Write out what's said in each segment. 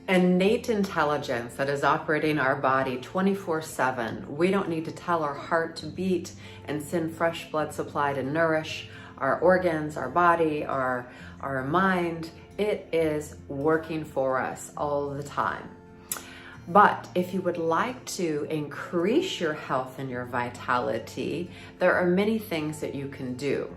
innate intelligence that is operating our body 24/7. We don't need to tell our heart to beat and send fresh blood supply to nourish our organs, our body, our mind. It is working for us all the time. But if you would like to increase your health and your vitality, there are many things that you can do.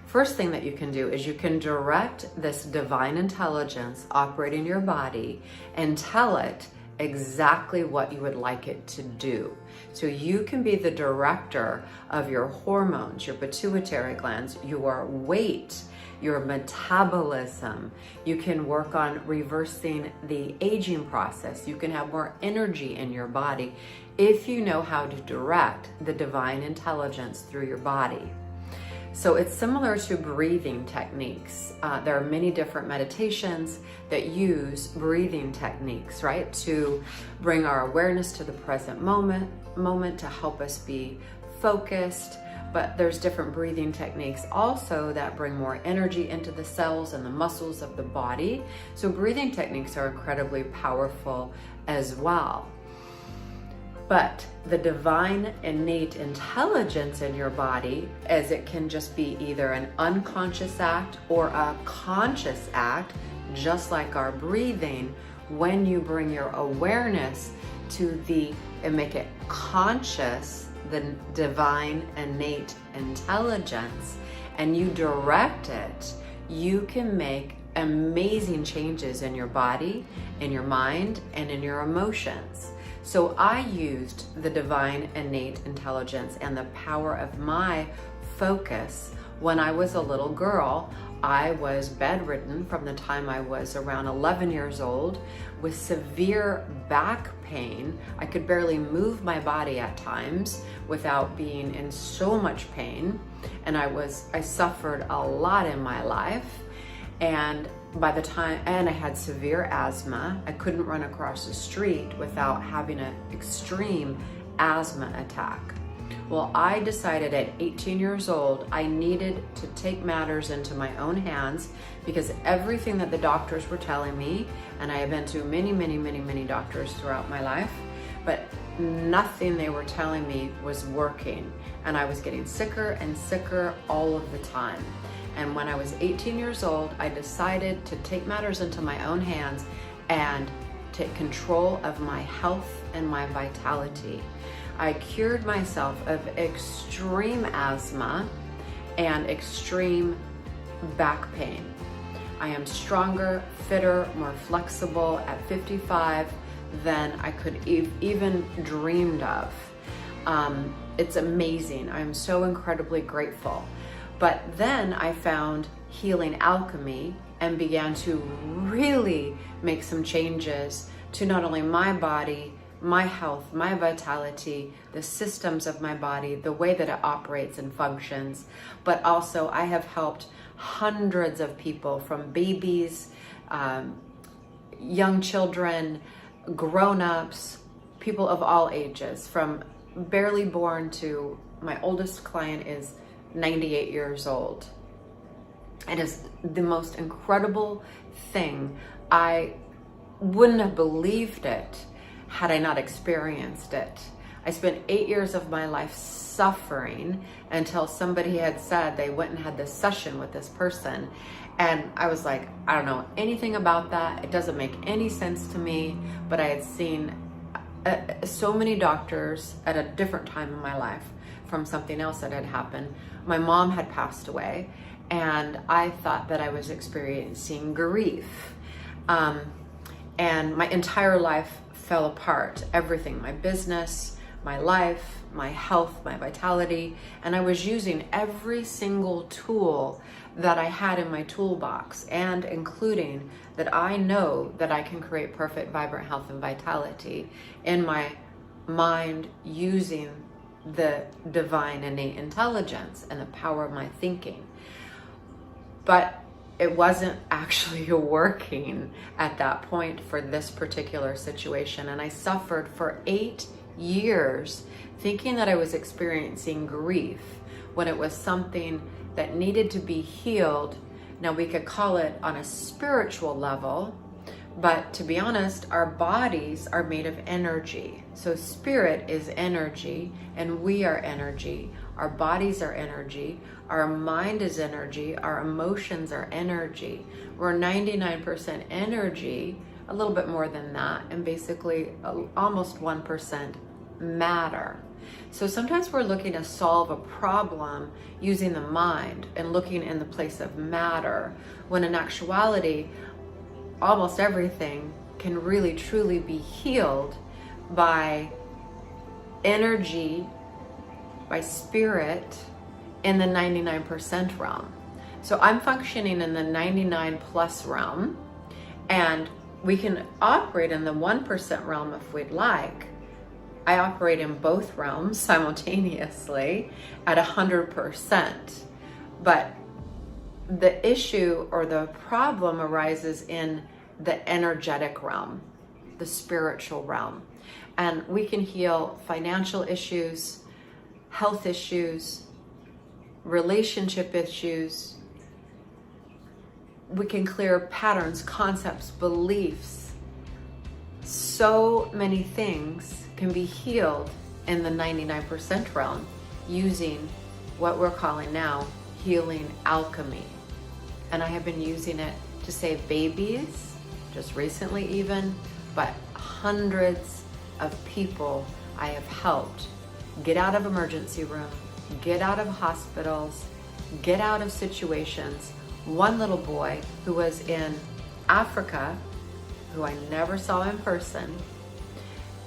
First thing that you can do is you can direct this divine intelligence operating your body and tell it exactly what you would like it to do. So you can be the director of your hormones, your pituitary glands, your weight, your metabolism. You can work on reversing the aging process. You can have more energy in your body if you know how to direct the divine intelligence through your body. So it's similar to breathing techniques. There are many different meditations that use breathing techniques, right? To bring our awareness to the present moment to help us be focused. But there's different breathing techniques also that bring more energy into the cells and the muscles of the body. So breathing techniques are incredibly powerful as well. But the divine innate intelligence in your body, as it can just be either an unconscious act or a conscious act, just like our breathing, when you bring your awareness to and make it conscious, the divine innate intelligence, and you direct it, you can make amazing changes in your body, in your mind, and in your emotions. So I used the divine innate intelligence and the power of my focus when I was a little girl. I was bedridden from the time I was around 11 years old with severe back pain. I could barely move my body at times without being in so much pain. And I suffered a lot in my life. And I had severe asthma. I couldn't run across the street without having an extreme asthma attack. Well, I decided at 18 years old, I needed to take matters into my own hands because everything that the doctors were telling me, and I have been to many doctors throughout my life, but nothing they were telling me was working. And I was getting sicker and sicker all of the time. And when I was 18 years old, I decided to take matters into my own hands and take control of my health and my vitality. I cured myself of extreme asthma and extreme back pain. I am stronger, fitter, more flexible at 55 than I could even dreamed of. It's amazing. I'm so incredibly grateful. But then I found healing alchemy and began to really make some changes to not only my body, my health, my vitality, the systems of my body, the way that it operates and functions, but also I have helped hundreds of people, from babies, young children, grown-ups, people of all ages, from barely born to my oldest client is 98 years old. It is the most incredible thing. I wouldn't have believed it had I not experienced it. I spent 8 years of my life suffering until somebody had said they went and had this session with this person. And I was like, I don't know anything about that. It doesn't make any sense to me. But I had seen so many doctors at a different time in my life from something else that had happened. My mom had passed away, and I thought that I was experiencing grief. And my entire life fell apart. Everything, my business, my life, my health, my vitality, and I was using every single tool that I had in my toolbox, and including that I know that I can create perfect, vibrant health and vitality in my mind using the divine innate intelligence and the power of my thinking. But it wasn't actually working at that point for this particular situation. And I suffered for 8 years thinking that I was experiencing grief when it was something that needed to be healed. Now we could call it on a spiritual level, But to be honest, our bodies are made of energy. So spirit is energy, and we are energy. Our bodies are energy. Our mind is energy. Our emotions are energy. We're 99% energy, a little bit more than that, and basically almost 1% matter. So sometimes we're looking to solve a problem using the mind and looking in the place of matter, when in actuality, almost everything can really truly be healed by energy, by spirit, in the 99% realm. So I'm functioning in the 99 plus realm, and we can operate in the 1% realm if we'd like. I operate in both realms simultaneously at 100%. But the issue or the problem arises in the energetic realm, the spiritual realm. And we can heal financial issues, health issues, relationship issues. We can clear patterns, concepts, beliefs. So many things can be healed in the 99% realm using what we're calling now healing alchemy. And I have been using it to save babies, just recently even, but hundreds of people I have helped get out of emergency room, get out of hospitals, get out of situations. One little boy who was in Africa, who I never saw in person,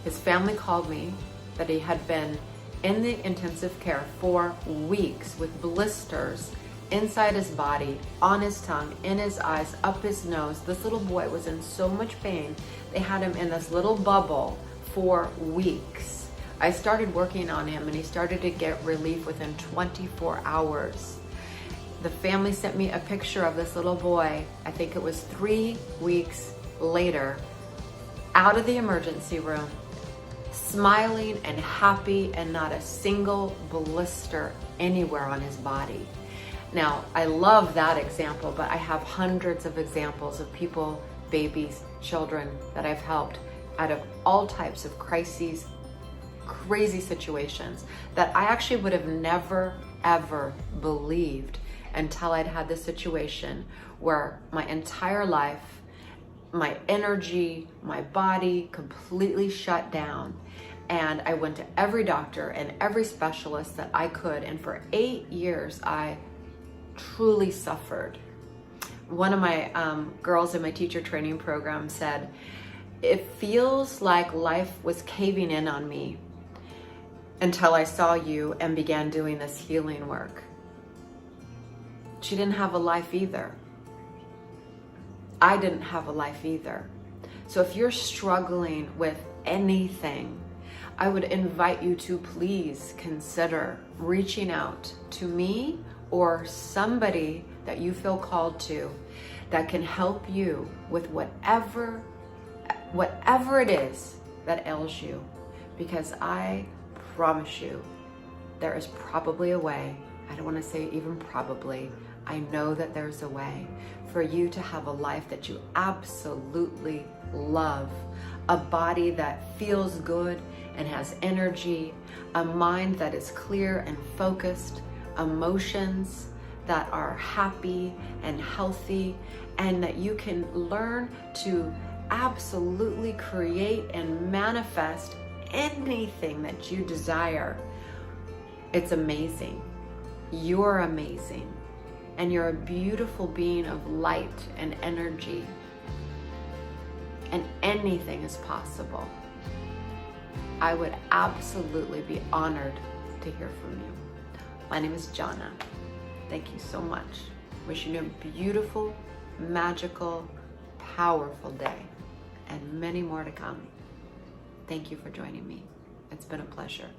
his family called me that he had been in the intensive care for weeks with blisters inside his body, on his tongue, in his eyes, up his nose. This little boy was in so much pain. They had him in this little bubble for weeks. I started working on him and he started to get relief within 24 hours. The family sent me a picture of this little boy. I think it was 3 weeks later, out of the emergency room, smiling and happy, and not a single blister anywhere on his body. Now, I love that example, but I have hundreds of examples of people, babies, children that I've helped out of all types of crises, crazy situations that I actually would have never, ever believed until I'd had this situation where my entire life, my energy, my body completely shut down. And I went to every doctor and every specialist that I could. And for 8 years, I truly suffered. One of my girls in my teacher training program said, "It feels like life was caving in on me until I saw you and began doing this healing work." She didn't have a life either. I didn't have a life either. So if you're struggling with anything, I would invite you to please consider reaching out to me or somebody that you feel called to that can help you with whatever it is that ails you. Because I promise you, there is probably a way. I don't want to say even probably. I know that there's a way for you to have a life that you absolutely love, a body that feels good and has energy, a mind that is clear and focused, emotions that are happy and healthy, and that you can learn to absolutely create and manifest anything that you desire. It's amazing. You're amazing. And you're a beautiful being of light and energy. And anything is possible. I would absolutely be honored to hear from you. My name is Johnna. Thank you so much. Wishing you a beautiful, magical, powerful day, and many more to come. Thank you for joining me. It's been a pleasure.